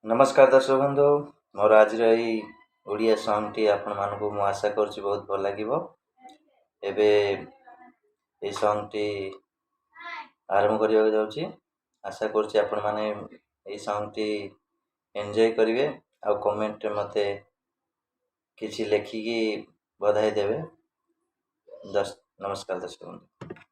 नमस्कार दर्शक बंधु मोर आज ओडिया सॉन्ग टी आपण मानकु मु आशा करछि बहुत भल लागिवो। एबे ए सॉन्ग टी आरंभ करिया जाउछि। आशा करछि आपण माने ए सॉन्ग टी एन्जॉय करिवे आ कमेंट रे मते किछि लेखिकी बधाई देबे। नमस्कार दर्शक बंधु।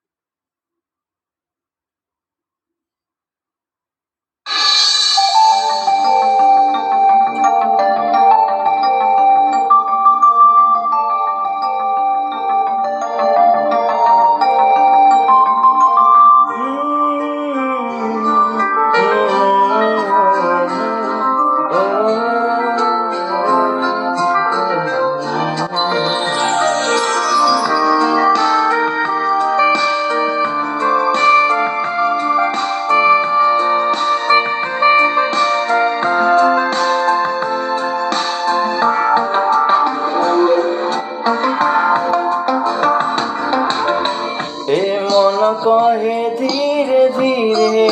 ए मन कहे धीरे धीरे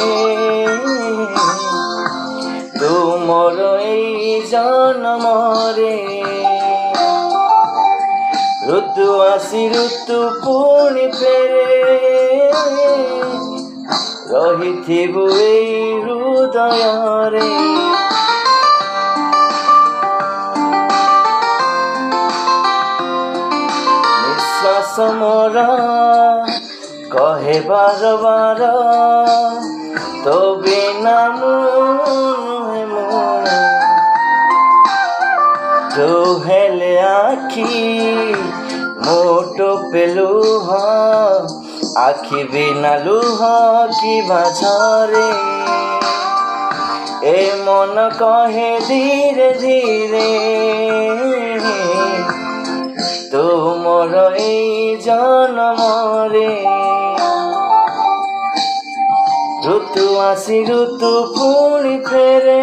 तुमर ए जन्म रे ऋतु आसी ऋतु पुणी फेरे रहिथिबु ए हृदय रे। निश्वास मोरा कहे बार बार तो बिना तो हेले आखी मोटो पे लुह आखि बिना लुह की बाझरे। ए मन कहे धीरे धीरे तुमर ए जन्म रे ऋतु आसी ऋतु पुणी फेरे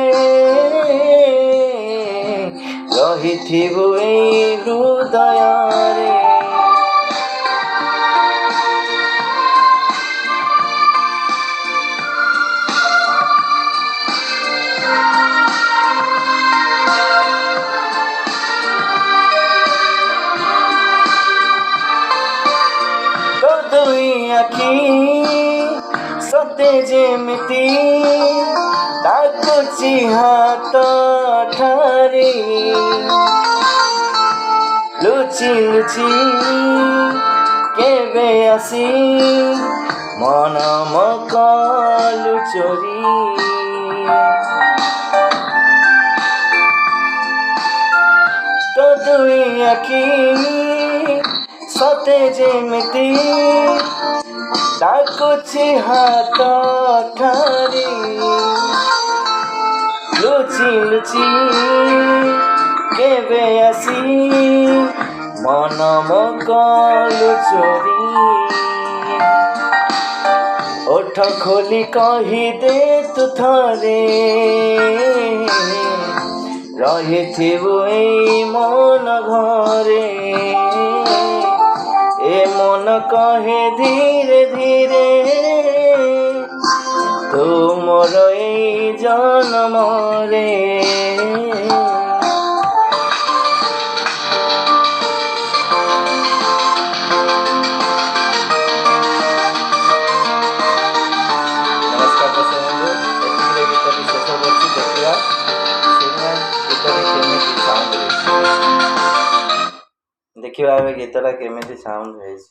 रहिथिबु ए हृदय रे। दुई आखि सते जेमिति डाकुछि हाथ ठारी लुचि लुचि केबे आसी मन मकलु चोरी। तो दुई आखि सते जेमिति डाकुछि हाथ ठारी लुचि लुचि केबे आसी मन मकलु चोरी। ओठ खोली कही दे तु थरे रहिथिबु ए मन घरे। ए मन कहे धीरे धीरे तुमर ए जन्म रे। नमस्कार दर्शक बंधु, एतिके गीत शेष करछि। देखिया सुनिया गीतरे केमिति साउंड होइछि। देखिवा ए गीतरा केमिति साउंड होइछि।